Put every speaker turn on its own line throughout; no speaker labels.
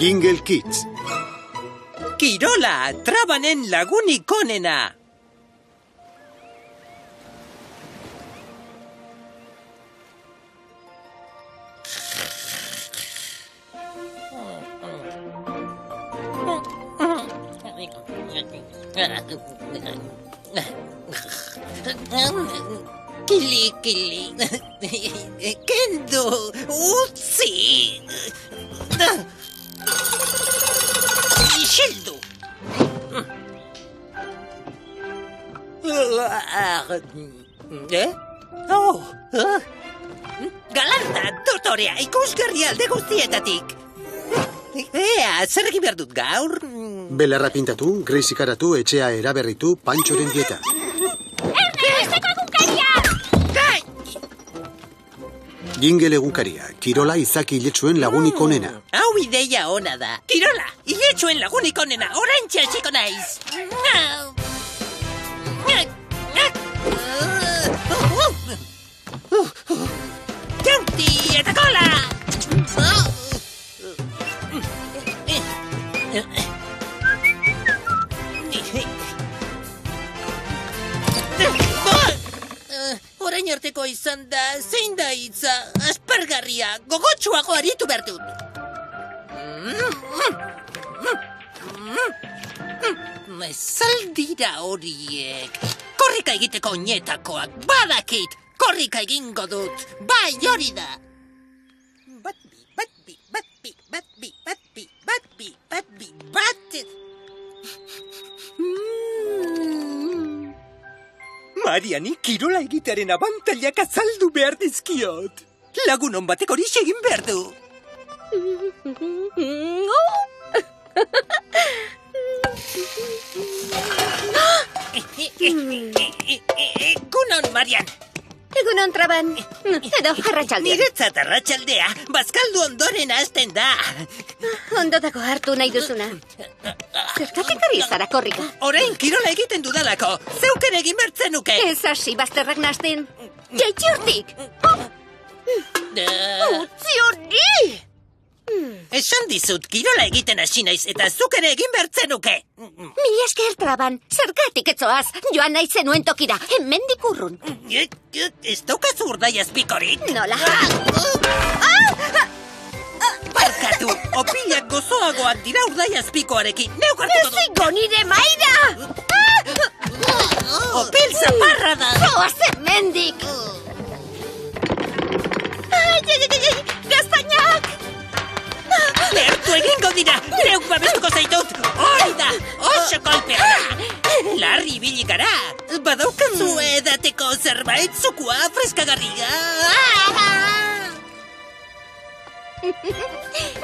Jingle Kids.
Kirola, trabanen lagunik onena. Kili, kili. Kendo, utzi. Isildu. Galanta, dotorea, ikusgarri alde guztietatik. Ea, zer egin behar dut gaur?
Belarra pintatu, Grace ikaratu, etxea eraberritu, Pantxoren dieta. Jingle egunkaria, Kirola izaki iletsuen lagunik onena.
Hau ideia ona da. Kirola, iletsuen lagunik onena, oraintxe hasiko naiz. Janti eta kola! Orain arteko izan da, zein da hitza, aspergarria, gogotsuago aritu behar dut. Zaldira horiek. Korrika egiteko oinetakoak, badakit, korrika egingo dut, bai hori da. Mariani, kirola egitearen abantailak azaldu behar dizkiot. Lagunon batek hori egin behar du. Egunon, Marian.
Egunon, Traban. Edo, arratsaldean.
Niretzat arratsaldea, bazkaldu ondoren hasten da.
Ondo dago hartu nahi duzuna. Zergatik ari zara korrika?
Orain kirola egiten dudalako, zeuken egin bertzenuke.
Ez hasi bazterrak nasten. Jaitsi hortik. Utzi hori!
Esan dizut, kirola egiten hasi naiz eta zuk ere egin bertzenuke.
Mila esker, Traban. Zergatik etzoaz. Joan nahi zenuen tokira. Hemendik urrun.
Ez daukazu urdai azpikorik.
Nola?
Barkatu, opilak gozoagoak dira urdai azpikoarekin. Neuk hartuko du.
Ezingo nire maira!
Opil zaparra da.
Zoaz hemendik! Gaztainak!
Lertu egingo dira, neuk babestuko zaitut. Hori da, oso kolpea da. Larri bilikara, badaukazu edateko zerbait zukua freskagarria.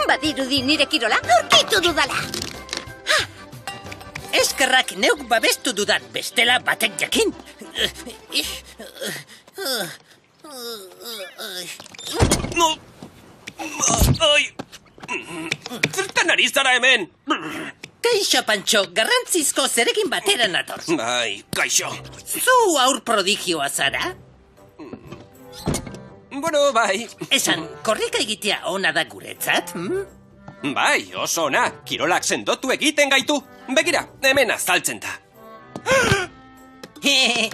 Badirudi nire kirola aurkitu dudala.
Eskerrak neuk babestu dudan, bestela batek jakin.
Zertan ari zara hemen?
Kaixo, Pantxo, garrantzizko zerekin batera nator.
Bai, kaixo.
Zu aur prodigioa zara?
Bueno, bai.
Esan, korrika egitea ona da guretzat,
Bai, oso ona. Kirolak sendotu egiten gaitu. Begira, hemen azaltzen da.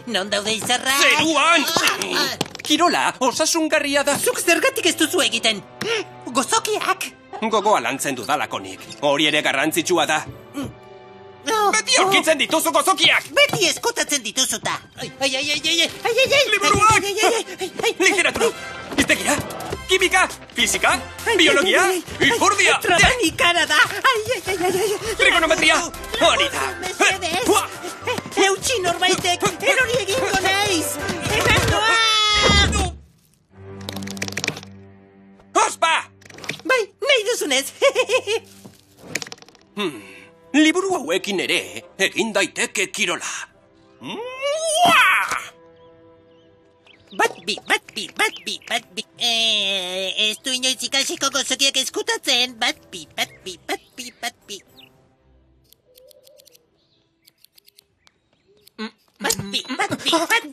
Non daude izarra?
Zeruan! Kirola osasungarria da.
Zuk zergatik ez duzu egiten? Gozokiak?
Gogoa lantzen dudalako nik. Hori ere garrantzitsua da. Beti aurkitzen dituzu gozokiak!
Beti eskotatzen dituzuta.
Liburuak! Literatura, hiztegia, kimika, fizika, biologia, ipurdia!
Traban ikara da!
Trigonometria, hori da!
Eutxi norbaitek, erori egingo naiz! Emangoa!
Ospa!
Bai, nahi duzunez.
Liburu hauekin ere egin daiteke kirola.
Bat bi. Ez du inoiz ikasiko gozokiak eskutatzen. Bat bi.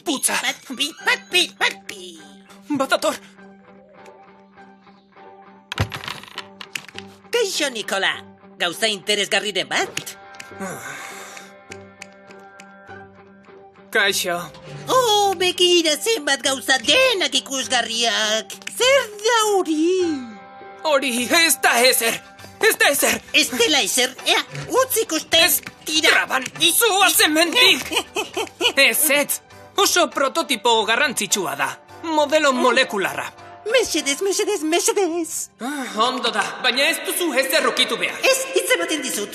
Putza.
Bat bi.
Batator!
Kaixo, Nikola. Gauza interesgarriren bat?
Kaixo.
Oh, begira zenbat gauza denak ikusgarriak. Zer da hori?
Hori, ez da ezer. Ez da ezer.
Ez dela ezer, ea, utz ikusten.
Ez,
Tira.
traban, zua zemendik. Ez. Oso prototipo garrantzitsua da. Modelo molekularra.
Mesedez.
Ondo da, baina ez duzu ezer ukitu behar.
Ez, hitz ematen dizut.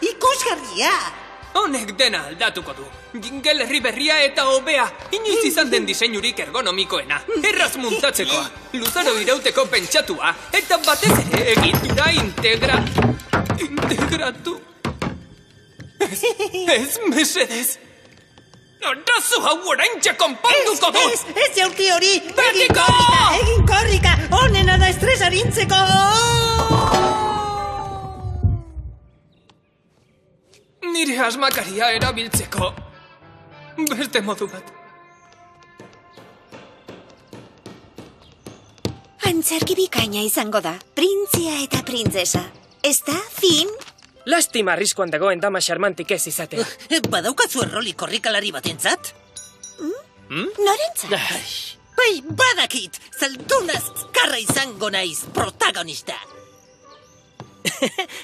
Ikusgarria.
Honek dena aldatuko du. Gingelerri berria eta hobea. Inoiz izan den diseinurik ergonomikoena. Erraz muntatzekoa. Luzaro irauteko pentsatua. Eta batez ere egitura integratu. Ez, mesedez. Arazo hau oraintxe konponduko du!
Ez jaurti hori!
Betiko!
Egin korrika! Honena da estresarintzeko!
Nire asmakaria erabiltzeko. Beste modu bat.
Antzerki bikaina izango da. Printzia eta printzesa. Ez da, fin?
Lastima arriskuan dagoen dama xarmantik ez izatea.
Badaukazu erroli korrikalari batentzat?
Norentzat?
Bai, badakit! Zaldunaz karra izango naiz protagonista!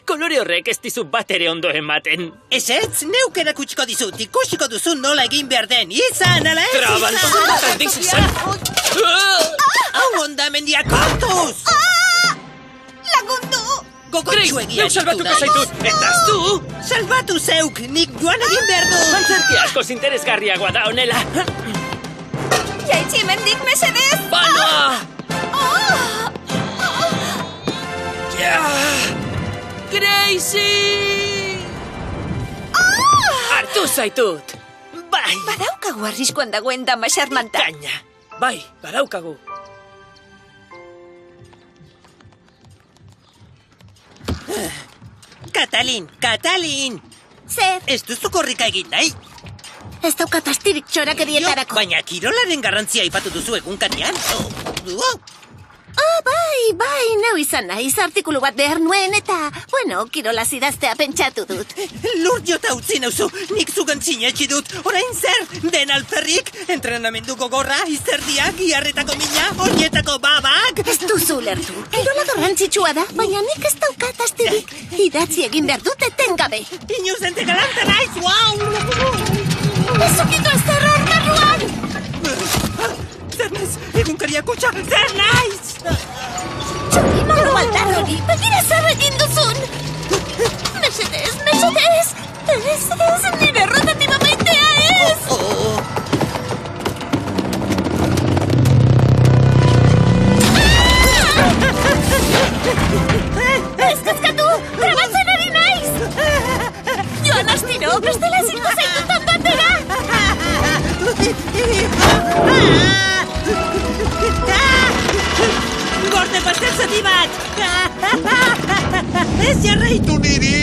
Kolore horrek ez dizu bat ere ondo ematen.
Ez, neuk erakutsiko dizut, ikusiko duzu nola egin behar den. Izan, ala ez
Traban,
izan! Hau ondamendia kontuz!
Lagundu!
Gogotsu egia
salbatuko zaitut, eta zu?
Salbatu zeuk, nik joan egin behar du!
Antzerki askoz interesgarriagoa da honela.
Jaitsi hemendik, mesedez!
Banoa! Gracie! Hartu zaitut! Bai!
Badaukagu arriskuan dagoen dama xarmanta.
Kaina! Bai, badaukagu.
Katalin!
Zer?
Ez duzu korrika egin nahi?
Ez daukat astirik txorakerietarako.
Baina kirolaren garrantzia aipatu duzu egunkarian.
Bai, neu izan naiz artikulu bat behar nuen eta, bueno, kirolaz idaztea pentsatu dut.
Lur jota utzi nauzu, nik zugan sinetxi dut. Orain zer, den alferrik, entrenamendu gogorra, izerdiak, iarretako mina, oinetako babak.
Ez duzu lertu. Kirola garrantzitsua da, baina nik ez daukat astirik. Idatzi egin behar dut etengabe.
Inuzente galanta naiz, wow!
Ez ukitu ez terror barruan!
Zer naiz, egunkaria kutsa, zer naiz!
Txori malu aldar hori, begira zer egin duzun! Mesedez! Ez, nire rotatiba maitea ez! Ez kaskatu! Trabatzen ari naiz! Joan astiro, bestela ezingo zaitutan batera!
Gorde pastel zati bat! Ez jarraitu niri!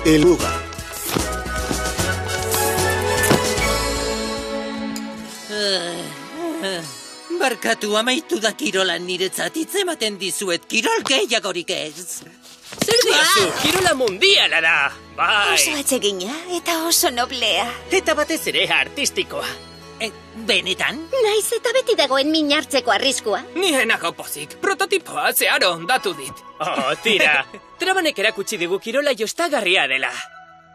El lugar.
Barkatu amaitu da kirolan niretzat hitz ematen dizuet, kirol gehiagorik ez.
Zer diozu, kirola mundiala da. Bai.
Oso atsegina eta oso noblea.
Eta batez ere artistikoa.
Benetan?
Naiz eta beti dagoen min hartzeko arriskua.
Nienako pozik, prototipoa zeharo ondatu dit.
Oh, tira. Trabanek erakutsi digu kirola jostagarria dela.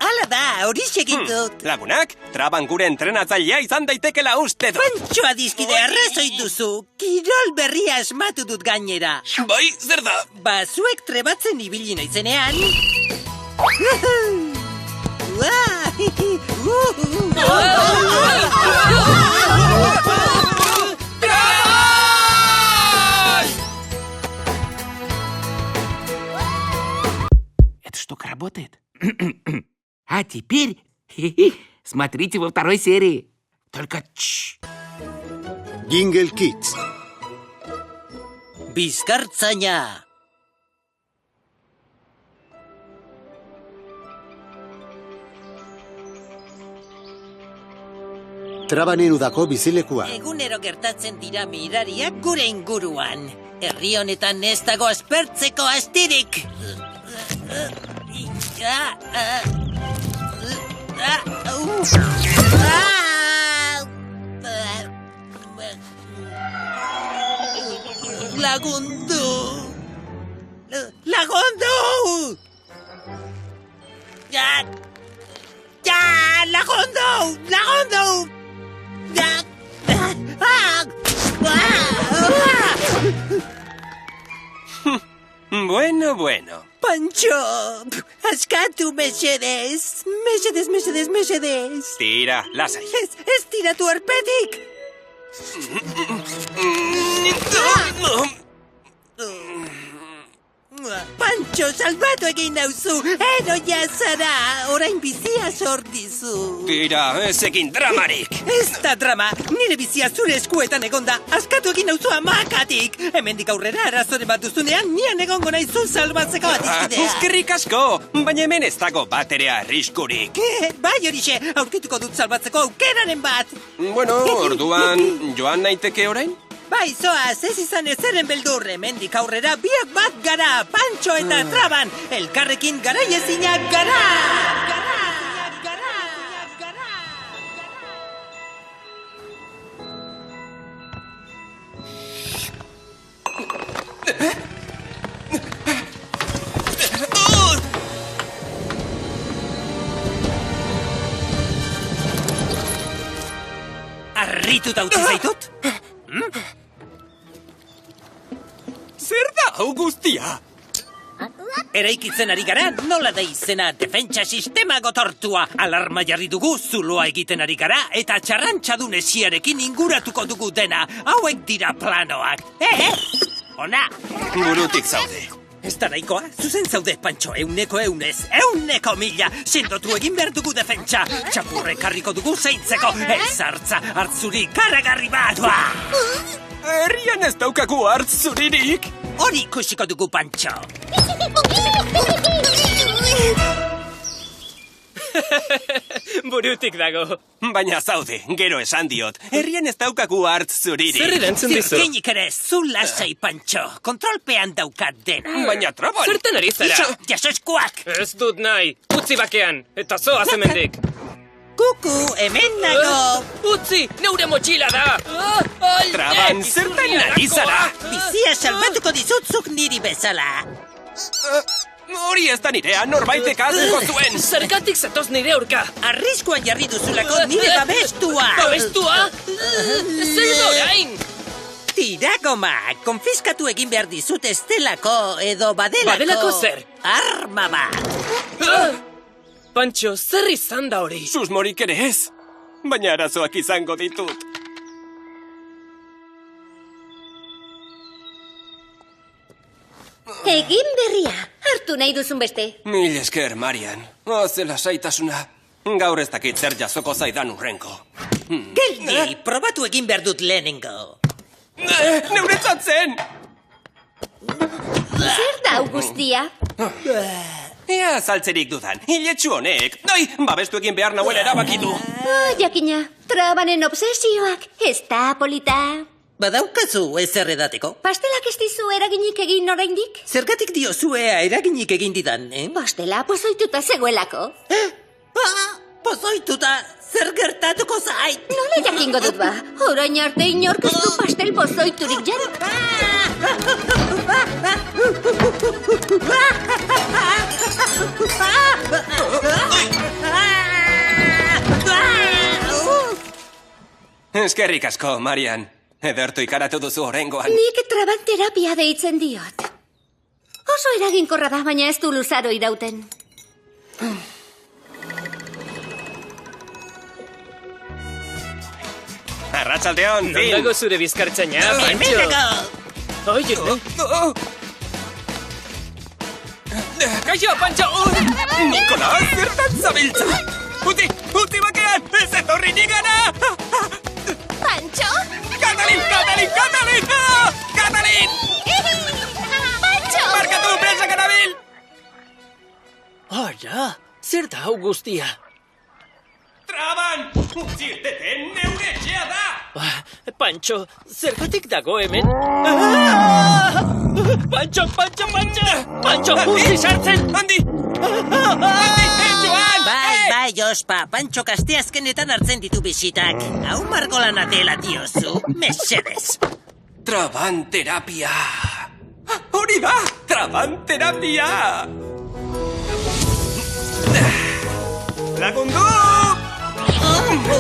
Hala da, hori egin dut.
Lagunak, Traban gure entrenatzailea izan daitekela uste dut.
Pantxoa dizkide arrazoi duzu. Kirol berria asmatu dut gainera.
Bai, zer da?
Zuek trebatzen ibili naizenean.
Это что, работает? А теперь смотрите во второй серии. Только
Jingle Kids.
Bizkartzaina.
Trabanen udako bizilekua.
Egunero gertatzen dira mirariak gure inguruan. Herri honetan ez dago aspertzeko astirik. Lagundu! Lagundu! Lagundu! Lagundu!
Bueno.
Pancho! Askatu mesedez! Mesedez!
Tira, lasai.
Ez tiratu arpetik! Pancho, salbatu egin nauzu! Eroia zara! Orain bizia sordizu!
Tira, ez egin dramarik.
Ez da drama! Nire bizia zure eskuetan egonda! Askatu egin nauzu amakatik! Hemendik aurrera arazoren bat duzunean, nian egongo naizu salbatzeko adiskidea!
Eskerrik asko, baina hemen ez dago bat ere arriskurik.
Bai horixe, aurkituko dut salbatzeko aukeraren bat!
Bueno, orduan, joan naiteke orain?
Bai, zoaz, ez izan ezeren beldur, hemendik aurrera biak bat gara, Pancho eta Traban, elkarrekin garaiezinak gara! Arrituta utzi zaitut?
Zer da hau guztia?
Eraikitzen ari gara, nola da izena defentsa sistema gotortua. Alarma jarri dugu, zuloa egiten ari gara, eta txarrantxadun esiarekin inguratuko dugu dena. Hauek dira planoak. Ona!
Burutik zaude.
Ez da nahikoa, zuzen zaude, Pancho, 100 1000. Sendotu egin behar dugu defentsa. Txapurrek harriko dugu zeintzeko. Ez hartza, hartzuri karagarri bat.
Herrian ez daukagu hartzuririk.
Hori ikusiko dugu, Pancho.
Burutik dago.
Baina zaude, gero esan diot. Herrian ez daukagu hartzuririk.
Zer erantzun dizu?
Zirkinik ere, zu lasai, Pancho. Kontrolpean daukat dena.
Baina Traban...
Zertan ari zara?
Jaso eskuak!
Ez dut nahi. Utzi bakean. Eta zoaz hemendik.
Kuku, hemen nago!
Utzi, neure motxila da!
Traban, zertan ari zara?
Bizia salbatuko dizutzuk niri bezala.
Hori ez da nirea, norbaitek azuko zuen.
Zergatik zatoz nire aurka?
Arriskuan jarri duzulako nire babestua!
Babestua? Zer da orain?
Tira, goma, konfiskatu egin behar dizut estelako edo badelako...
Badelako zer?
Arma bat!
Pancho, zer izan da hori?
Susmorik ere ez. Baina arazoak izango ditut.
Egin berria. Hartu nahi duzun beste.
Mil esker, Marian. Zela saitasuna. Gaur ez dakit zer jasoko zaidan urrenko.
Geldi, probatu egin behar dut lehenengo.
Neuretzat zen!
Zer da guztia?
Ea saltzerik dudan. Hiletxu honek. Noi, babestu egin behar nahuel erabaki du.
Jakina, Trabanen obsesioak. Ez da polita.
Badaukazu ezer edateko?
Pastelak ez dizu eraginik egin oraindik?
Zergatik diozuea eraginik egin didan,
Pastela pozoituta zegoelako.
Pozoituta, zer gertatuko zait?
Nola jakingo dut ba? Orain arte inork ez du pastel pozoiturik jan.
Eskerrik asko, Marian. Edertu ikaratu duzu horrengoan.
Nik Traban terapia deitzen diot. Oso eraginkorra da, baina ez du luzaro irauten.
Arratsaldeon,
Non dago zure bizkartzaina, Pancho?
Hemen dago!
Oie,
Kaixo, Pantxo!
Nikola, zertan zabiltza? Utzi bakean, ez etorri nigana!
Pantxo?
Katalin! Ah! Katalin!
Pantxo!
Barkatu, presak arabil!
Ara, zer da hau guztia?
Traban! Utzi irteten neure etxea da!
Pantxo, zergatik dago hemen? Pantxo! Pantxo, utzi sartzen!
Handi, Joan!
Bai, ospa, Pantxo asteazkenetan hartzen ditu bisitak. Hau margolan atela diozu, mesedez.
Traban terapia! Hori da! Traban terapia! Lagundu! Lagundu!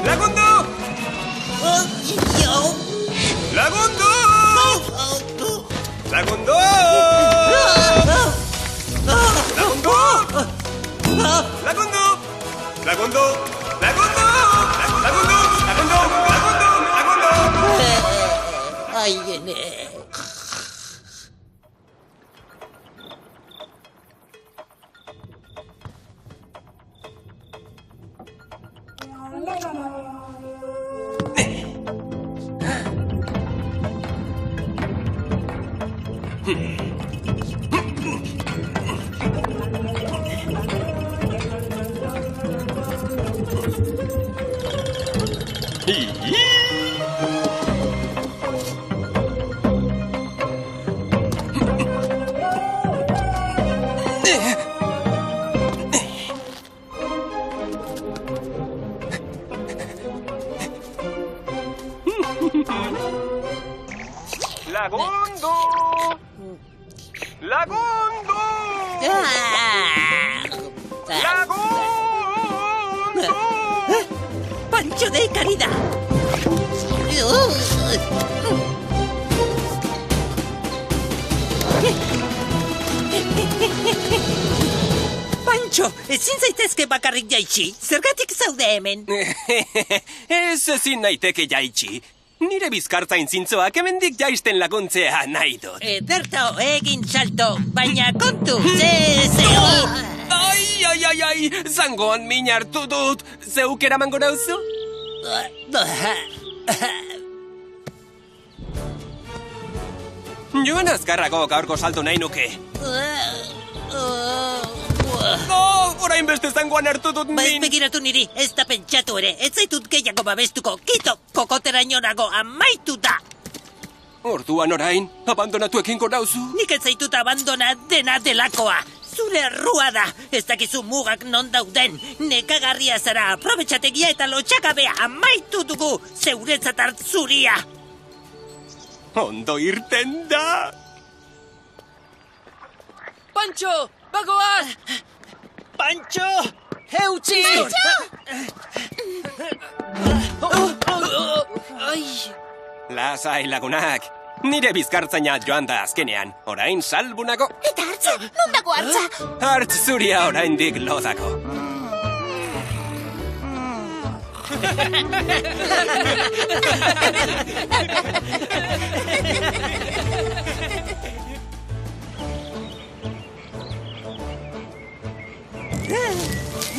Lagundu! Lagundu! Lagundu! Lagundu! Lagundu! Lagundu!
Ai, ene.
Lagundu! Lagundu! Lagundu!
Pantxo de Karida! Pantxo, ezin zaitezke bakarrik jaitsi. Zergatik zaude hemen?
Ezin naiteke jaitsi. Nire bizkartzain zintzoak hemendik jaisten laguntzea nahi dut.
Ederto, egin salto, baina kontu, zeo...
Ai, zangoan min hartu dut. Zeuk eramango nauzu? Joan azkarrago gaurko salto nahi nuke. Orain beste zangoan hartu dut
Ba ez
min.
begiratu niri, ez da pentsatu ere, ez zaitut gehiago babestuko, kito, kokoterainonago amaitu da.
Orduan orain, abandonatu ekingo nauzu.
Nik ez zaitut abandona dena delakoa. Zure errua da, ez dakizu mugak non dauden. Nekagarria zara, aprobetxategia eta lotxakabea amaitu dugu, zeuretzat hartzuria.
Ondo irten da.
Pantxo, bagoaz! Pantxo, eutzi! Ai!
Lasai lagunak. Nire bizkartzaina joan da azkenean. Orain salbunago.
Eta hartza, non dago hartza?
Hartz zuria oraindik lodako.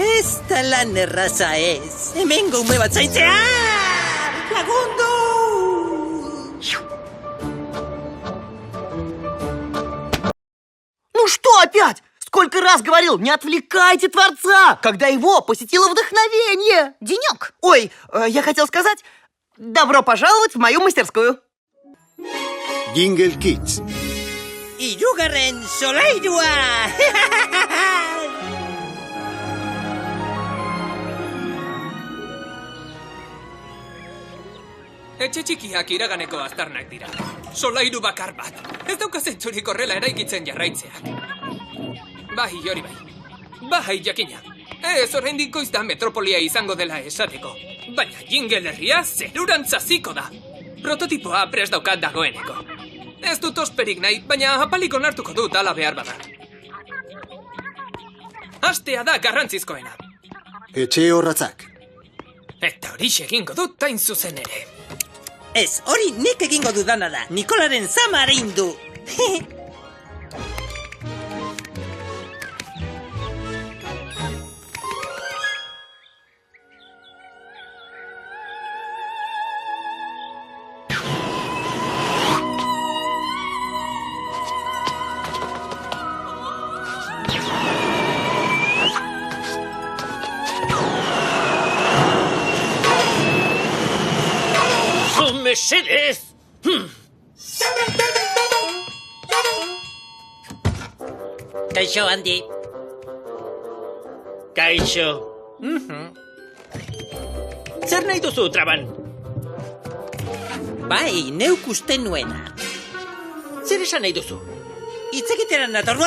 Ez da lan erraza ez. Hemengo ume bat zaitzea! Lagundu!
Ну что опять? Сколько раз говорил, не отвлекайте Творца, когда его посетило вдохновение.
Денек.
Ой, я хотел сказать, добро пожаловать в мою мастерскую.
Jingle Kids.
Hirugarren solairua!
Etxe txikiak iraganeko aztarnak dira. Solairu bakar bat. Ez dauka zentzurik horrela eraikitzen jarraitzeak. Bai, hori bai. Bai, jakina. Ez oraindik goiz da metropolia izango dela esateko. Baina Jingle herria zerurantz haziko da. Prototipoa prest daukat dagoeneko. Ez dut osperik nahi, baina apalik onartuko dut ala behar bada. Hastea da garrantzizkoena.
Etxe horratzak.
Eta horixe egingo dut tain zuzen ere.
Ez, hori nik egingo dudana da. Nikolaren zama arein du.
mesedez!
Kaixo, Handi.
Kaixo. Zer nahi duzu, Traban?
Bai, neuk uste nuena.
Zer esan nahi duzu?
Hitz egiteran nator.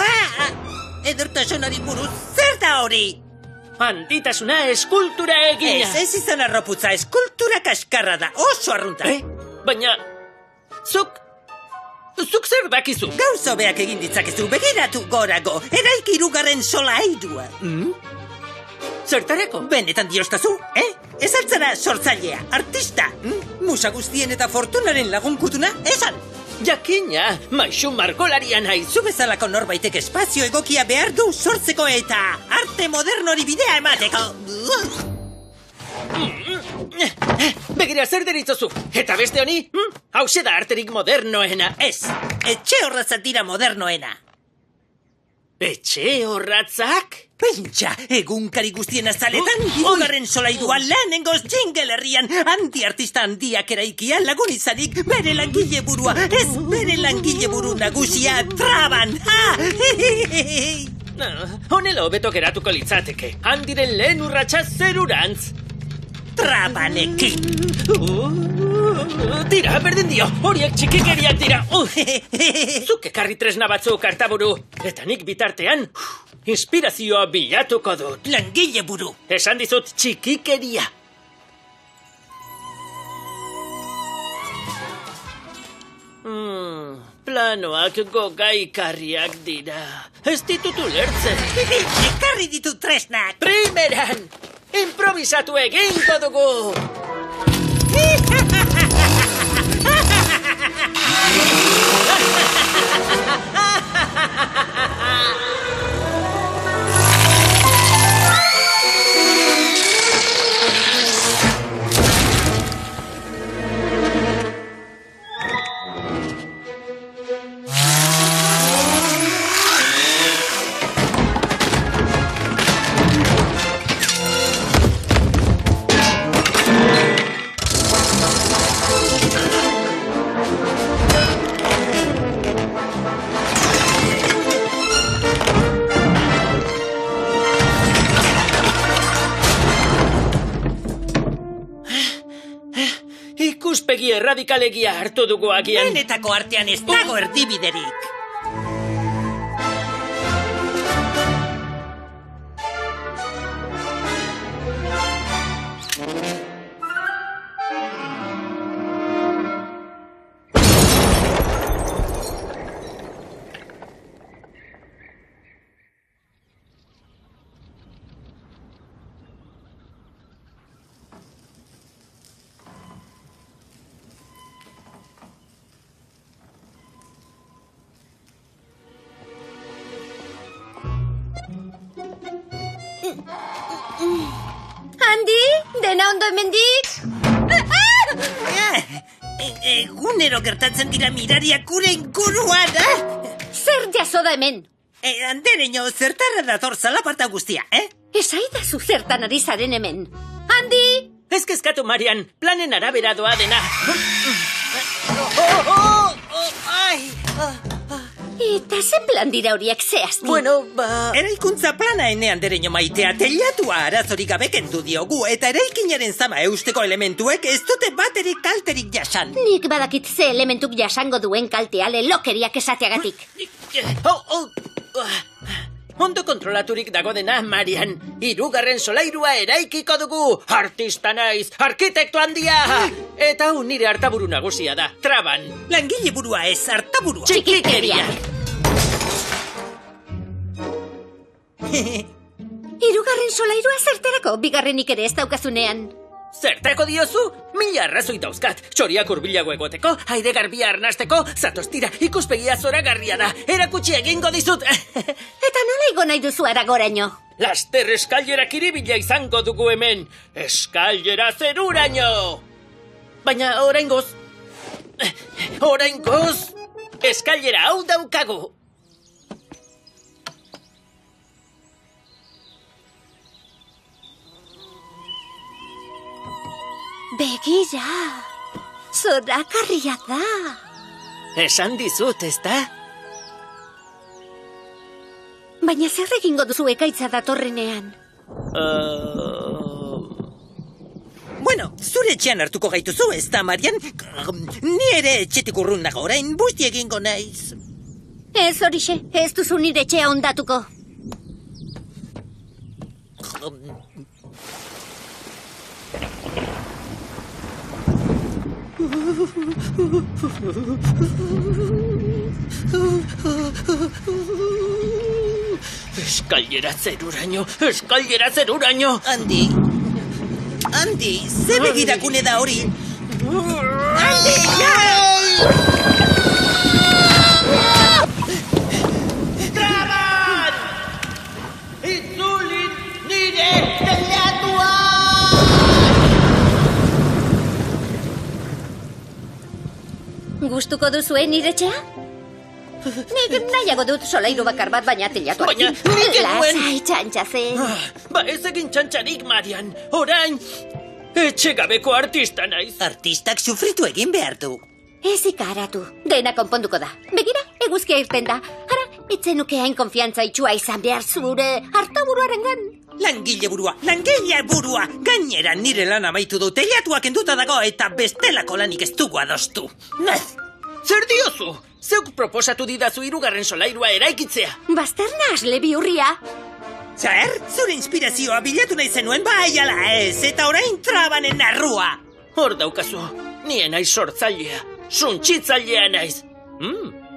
Edertasunari buruz, zer da hori?
Handitasuna eskultura egina.
Ez izan arroputza, eskultura kaskarra da, oso arrunta.
Baina, zuk zer dakizu?
Gauzo beak egin ditzakezu, begiratu gorago, eraiki 2. solairua.
Zertareko?
Benetan diostazu, Ez altzara sortzailea, artista. Musa guztien eta fortunaren lagunkutuna, esan.
Jakina, maisu margolaria naiz.
Zu bezalako norbaitek espazio egokia behar du sortzeko eta arte modernori bidea emateko.
Begira, zer deritzozu? Eta beste honi? Hauxe da arterik modernoena.
Ez, etxe horratzak dira modernoena.
Etxe horratzak?
Pentsa, egunkari guztien azaletan, 2. solairua lehenengoz Jingle herrian, anti-artista handiak eraikia lagun izanik bere langile burua, ez bere langile buru nagusia, Traban!
Honela hobeto geratuko litzateke. Handiren lehen urratsa zerurantz.
Trabanekin!
Tira, berdin dio, horiek txikikeriak dira. Zuk ekarri tresna batzuk, Artaburu. Eta nik bitartean, inspirazioa bilatuko dut.
Langile buru!
Esan dizut txikikeria. Planoak gogaikarriak dira. Ez ditut ulertzen.
Ekarri ditu tresnak!
Primeran, improvisatu egingo dugu. Ikuspegi erradikalegia hartu dugu agian.
Benetako artean ez dago erdibiderik.
Handi, dena ondo hemendik?
Egunero gertatzen dira mirariak gure inguruan,
Zer jaso da hemen?
Andereño, zertarra dator zalaparta guztia,
Esaidazu zertan ari zaren hemen. Handi!
Ez kezkatu, Marian, planen arabera doa dena.
Eta ze plan dira horiek zehazti?
Bueno,
Eraikuntza plana Andereño maitea, teilatua arazorik gabe kendu diogu, eta eraikinaren zama eusteko elementuek ez dute baterik kalterik jasan.
Nik badakit ze elementuk jasango duen kaltea lelokeriak esateagatik.
Ondo kontrolaturik dago dena, Marian. 2. solairua eraikiko dugu. Artista naiz, arkitekto handia. Eta hau nire artaburu nagusia da, Traban.
Langile burua ez, artaburua.
Txikikeria.
2. solairua zerterako, 2. ere ez daukazunean.
Zertako diozu? 1000 arrazoi dauzkat. Txoriak hurbilago egoteko, aire garbia arnasteko, zatostira, ikuspegia zoragarria da. Erakutsi egingo dizut.
Eta nola igo nahi duzu aragoraino?
Laster eskailerak iribila izango dugu hemen. Eskailera zeruraino. Baina oraingoz, eskailera hau daukagu.
Begira. Zoragarria da.
Esan dizut, ezta?
Baina zer egingo duzu ekaitza datorrenean?
Bueno, zure etxean hartuko gaituzu, ez da, Marian? Ni ere etxetik urrun nago orain, busti egingo naiz.
Ez horixe, ez duzu nire etxea ondatuko.
Eskailera zeruraino!
Andi, ze begirakune da hori? Andi,
Traban! Itzulin nire telatua!
Gustuko duzuen nire etxea? Nik nahiago dut solairu bakar bat baina telatu.
Baina, nik genuen...
Lasai, txantxazen.
Ba ez egin txantxarik, Marian. Orain, etxegabeko artista naiz.
Artistak sufritu egin behar du.
Ez ikaratu, dena konponduko da. Begira, eguzkia irten da. Ara, itzenuke hain konfiantza itxua izan behar zure hartaburuarengan.
Langile burua! Gainera nire lan amaitu du, telatuak enduta dago eta bestelako lanik ez dugu adostu.
Zer diozu? Zeuk proposatu didazu 3. solairua eraikitzea.
Bazterna asle bihurria.
Zer? Zure inspirazioa bilatu nahi zenuen bai ala ez, eta orain Trabanen narrua.
Hor daukazu, nien naiz sortzailea, suntsitzailea naiz.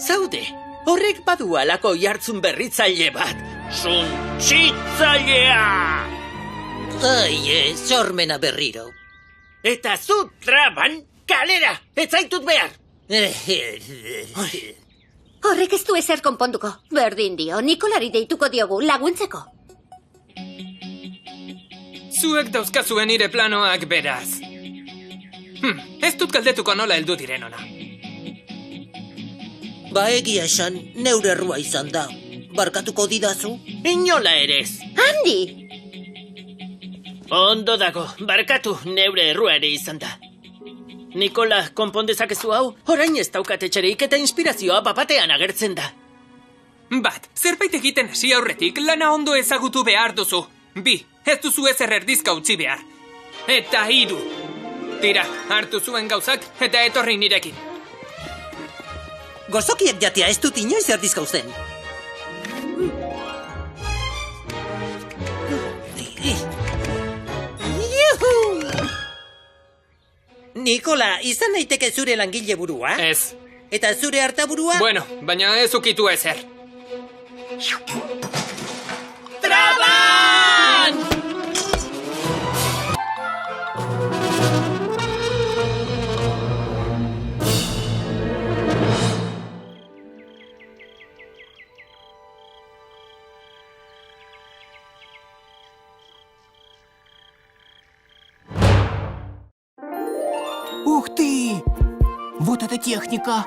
Zaude, horrek badu alako jartzun berritzaile bat. Suntsitzailea!
Ai, sormena berriro.
Eta zu, Traban, kalera, ez zaitut behar.
Horrek ez du ezer konponduko. Berdin dio, Nikolari deituko diogu laguntzeko.
Zuek dauzkazuen nire planoak beraz. Ez dut galdetuko nola heldu diren ona.
Ba egia esan, neure errua izan da. Barkatuko didazu?
Inola ere ez.
Andi!
Ondo dago, barkatu neure errua ere izan da. Nikola, konpondezakezu hau? Orain ez daukat etxerik eta inspirazioa bapatean agertzen da.
Bat, zerbait egiten hasi aurretik lana ondo ezagutu behar duzu. 2, ez duzu ezer erdizka utzi behar. Eta 3. Tira, hartu zuen gauzak eta etorri nirekin.
Gozokiek jatea ez dut inoiz erdizka usten. Nikola, izan naiteke zure langile burua?
Ez.
Eta zure hartaburua?
Bueno, baina ez ukitu ezer.
Traban!
Ух ты! Вот это техника!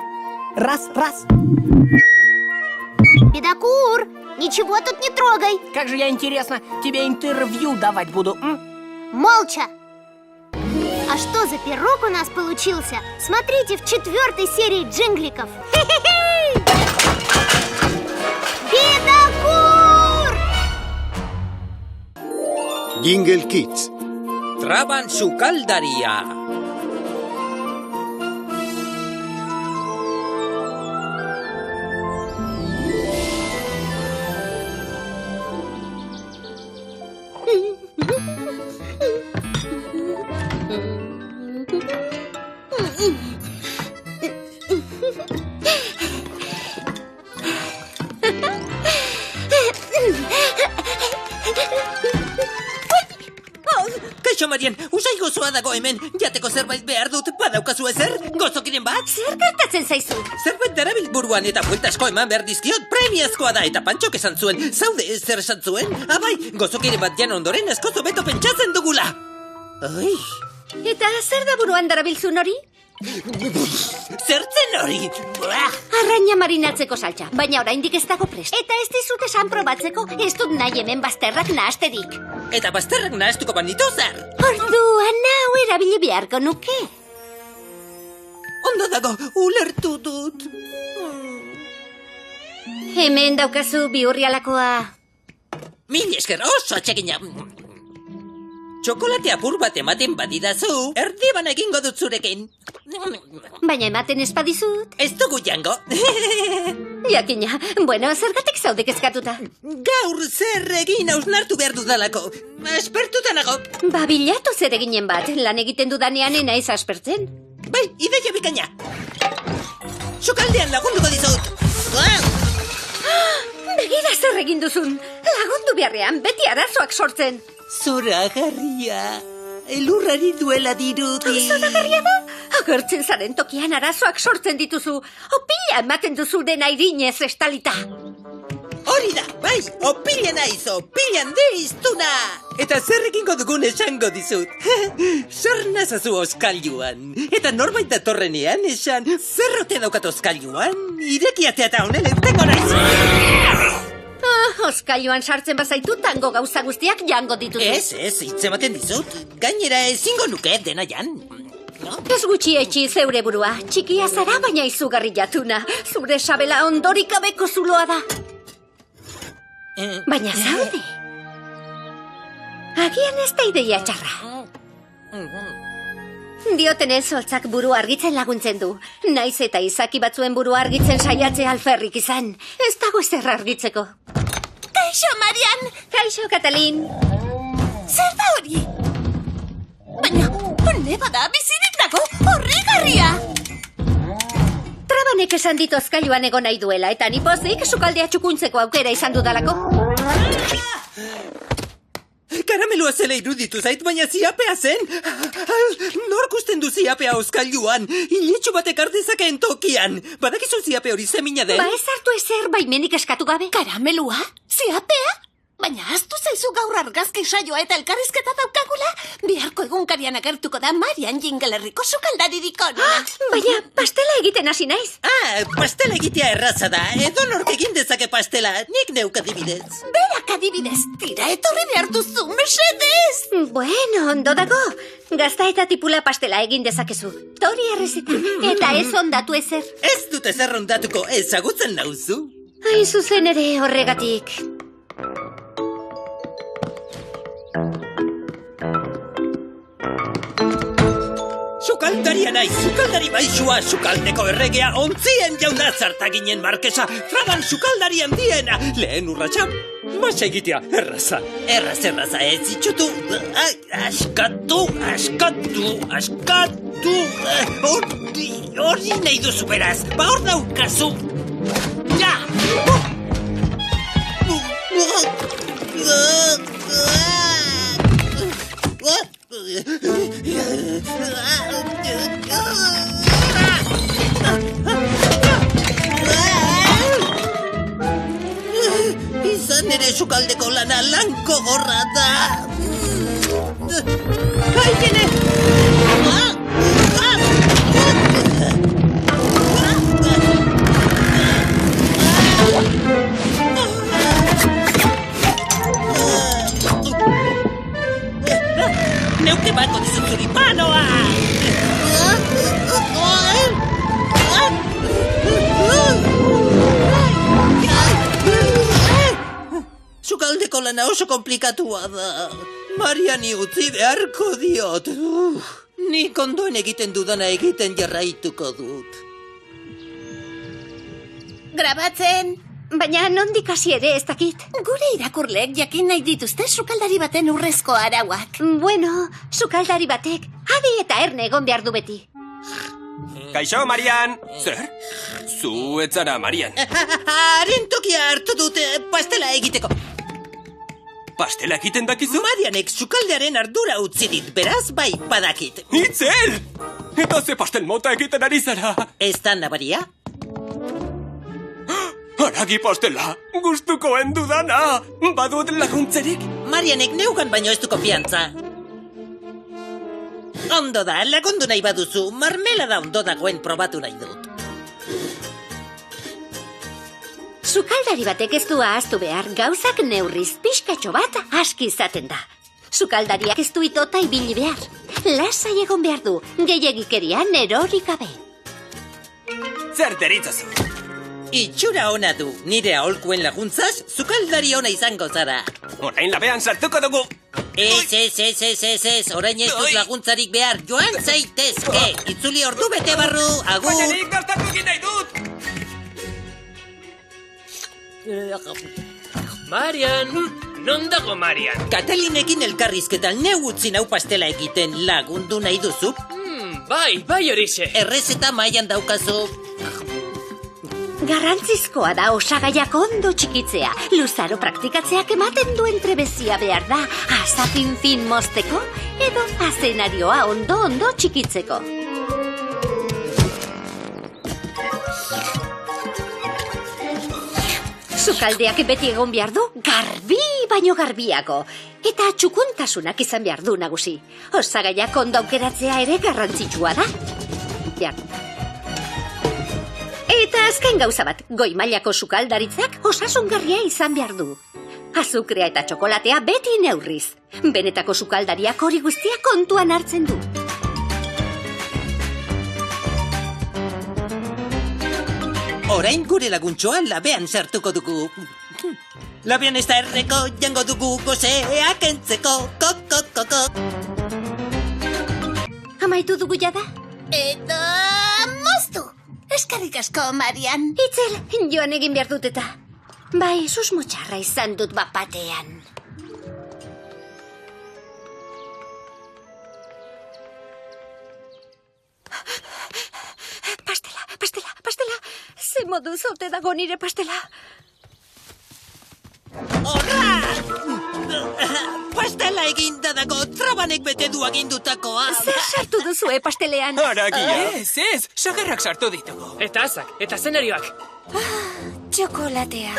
Раз, раз!
Бедокур, ничего тут не трогай.
Как же я, интересно, тебе интервью давать буду,
Молча. А что за пирог у нас получился? Смотрите в 4-й серии Джингликов. Бедокур!
Jingle Kids.
Traban sukaldaria. Kaixo, Marian, usai gozoa dago hemen. Jateko zerbait behar dut, badaukazu ezer? Gozokiren bat?
Zer gertatzen zaizu?
Zerbait darabil buruan eta buelta asko eman behar dizkiot, premiazkoa da eta Pantxok esan zuen. Zaude, zer esan zuen? Abai, gozokiren bat jan ondoren asko zobeto pentsatzen dugula. Ai.
Eta zer da buruan darabilzun hori?
Zertzen hori?
Arraina marinatzeko saltza, baina oraindik ez dago prest. Eta ez dizut esan probatzeko, ez dut nahi hemen bazterrak nahasterik.
Eta bazterrak nahastuko banitu zer?
Orduan hau erabili beharko nuke.
Ondo dago, ulertu dut.
Hemen daukazu bihurrialakoa.
Mil esker oso atsegina. Txokolate apur bat ematen badidazu, erdiban egingo dut zurekin.
Baina ematen espadizut.
Ez dugu jango.
Jakina, bueno, zergatik zaude kezkatuta.
Gaur zer egin hausnartu behar dudalako. Aspertuta nago.
Ba, bilatu zer eginen bat, lan egiten dudanean naiz aspertzen.
Bai, ideia bikaina. Sukaldean lagunduko dizut.
Begira zer egin duzun. Lagundu beharrean beti arazoak sortzen.
Zoragarria. Elurrari duela dirudi.
Zoragarria da? Agertzen zaren tokian arazoak sortzen dituzu. Opila ematen duzu dena irinez estalita.
Hori da, bai, opila naiz, opilan deiztuna. Eta zer egingo dugun esango dizut. Zer nazazu oskailuan. Eta norbait datorrenean esan, zer ote daukat oskailuan. Irekiatea eta honen eutengo naiz.
Oskailuan sartzen bazaitu tango gauza guztiak jango dituzu.
Ez, hitz ematen dizut. Gainera ezingo nuke dena jan. No?
Ez gutxi etxi zeure burua. Txikia zara baina izugarri jatuna. Zure sabela ondorik gabeko zuloa da. Baina zaude. Agian ez da ideia txarra. Diotenez holtzak buru argitzen laguntzen du. Naiz eta izaki batzuen buru argitzen saiatze alferrik izan. Ez dago ezer argitzeko.
Kaixo, Marian!
Kaixo, Katalin!
Zer da hori? Baina, hone bada bizirik dago, horregarria!
Trabanek esan dit oskailuan egon nahi duela, eta nipozik sukaldea txukuntzeko aukera izan dudalako.
Karamelua zela iruditu zait, baina ziapea zen. Nork usten du ziapea oskailuan? Iletxu batek ardezakeen tokian. Badakizu ziape hori zemina den?
Ba ez hartu ezer baimenik eskatu gabe.
Karamelua? Ziapea? Baina aztu zaizu gaur argazki saioa eta elkarrizketa daukagula? Biharko egunkarian agertuko da Marian Jinglerriko sukaldaririk onena.
Baina pastela egiten hasi naiz.
Pastela egitea erraza da. Edo nork egin dezake pastela. Nik neuk adibidez.
Berak adibidez. Tira etorri behar duzu, mesedez.
Bueno, ondo dago. Gazta eta tipula pastela egin dezakezu. Tori errezeta. Eta ez ondatu ezer.
Ez dut ezer ondatuko. Ezagutzen nauzu.
Hain zuzen ere horregatik.
Sukaldaria naiz, sukaldari baixua, sukaldeko erregea, ontzien jauna zartaginen markesa, traban sukaldari handiena, lehen urratxa, masa egitea, erraza. Erraza, ez itxutu, askatu, hori nahi duzu beraz, ba hor daukazu, ja! Izan ere sukaldeko lana lanko gorra da. Haikene! Neuke bako dizut zuripanoa! Sukaldeko lana oso komplikatua da. Mariani utzi beharko diot. Nik ondoen egiten dudana egiten jarraituko dut.
Grabatzen!
Baina nondik hasi ere ez dakit.
Gure irakurleek jakin nahi dituzte sukaldari baten urrezko arauak.
Bueno, sukaldari batek adi eta erne egon behar du beti.
Kaixo, Marian! Zer? Zu ez zara, Marian.
Haren tokia hartu dute pastela egiteko.
Pastela egiten dakizu?
Marianek sukaldearen ardura utzi dit, beraz bai badakit.
Itzel! Eta ze pastel mota egiten ari zara?
Ez da nabaria?
Haragi pastela, gustukoen dudana. Badut laguntzerik?
Marianek neukan baino ez du konfiantza. Ondo da, lagundu nahi baduzu, marmelada ondo dagoen probatu nahi dut.
Sukaldari batek ez du ahaztu behar, gauzak neurriz pixkatxo bat aski izaten da. Sukaldariak ez du itota ibili behar. Lasai egon behar du, gehiagikerian erorik gabe.
zer deritzozu?
Itxura ona du, nire aholkuen laguntzaz, sukaldari ona izango zara.
Orain labean sartuko dugu.
Ez, orain ez dut laguntzarik behar, joan zaitezke. Itzuli ordu bete barru, agur.
Baina nik bertatu egin nahi dut.
Marian, non dago Marian?
Katalinekin elkarrizketan neu utzi nau pastela egiten lagundu nahi duzu.
Bai horixe.
Errezeta mailan daukazu.
Garrantzizkoa da osagaiak ondo txikitzea. Luzaro praktikatzeak ematen duen trebezia behar da. Asa fin mozteko edo azenarioa ondo txikitzeko. Sukaldeak beti egon behar du garbi baino garbiago. Eta txukuntasunak izan behar du nagusi. Osagaiak ondo aukeratzea ere garrantzitsua da. Eta azken gauza bat, goi mailako sukaldaritzak osasungarria izan behar du. Azukrea eta txokolatea beti neurriz. Benetako sukaldariak hori guztia kontuan hartzen du.
Orain gure laguntxoa labean sartuko dugu. Labean ez da erreko jango dugu gozeak entzeko.
Amaitu dugu jada?
Eta moztu. Eskerrik asko, Marian.
Itzel, joan egin behar dut eta. Bai, susmo txarra izan dut bapatean. Pastela. Ze modu zote dago nire pastela.
Pastela eginda dago, trabanek bete du agindutakoa.
Zer sartu duzue pastelean?
Haragia.
Ez, sagarrak sartu ditugu. Eta azak, eta zenarioak.
Txokolatea.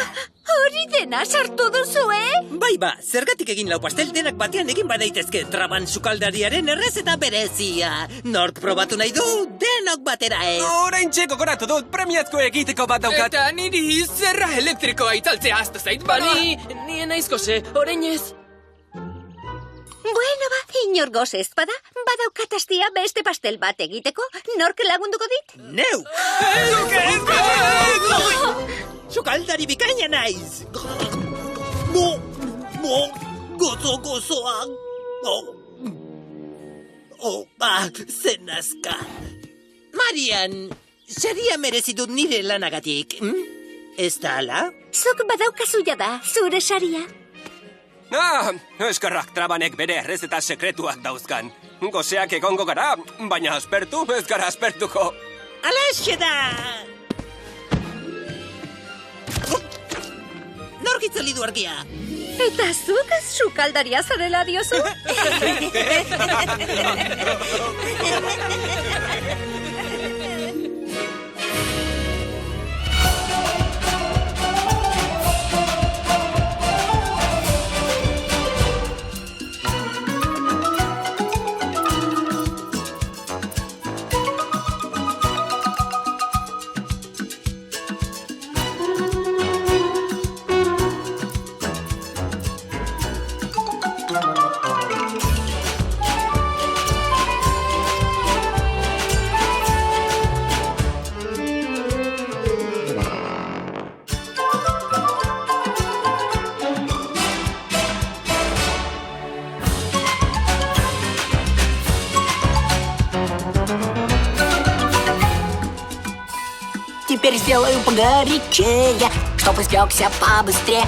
Hori dena sartu duzue?
Bai ba, zergatik egin lau pastel denak batean egin badaitezke traban sukaldariaren errezeta berezia. Nork probatu nahi du, denok batera ez.
Orain txeko goratu dut, premiazko egiteko bat daukat.
Eta niri zerra elektrikoa itzaltzea aztu zait, bani, nien aizko ze, orain ez.
Bueno, inor gozez, badaukat astia beste pastel bat egiteko, nork lagunduko dit?
Neu! Sukaldari bikaina naiz! Gozoa! Zen azka! Marian, seria merezidut nire lanagatik, ez da ala?
Zuk badaukazu jada, zure saria.
Eskerrak trabanek bere errezeta sekretuak dauzkan. Gozeak egongo gara, baina aspertu ez gara aspertuko.
Alaxe da! Nork itzali du argia?
Eta zuk sukaldaria zarela diozu?
Теперь сделаю погорячее, чтоб испекся побыстрее.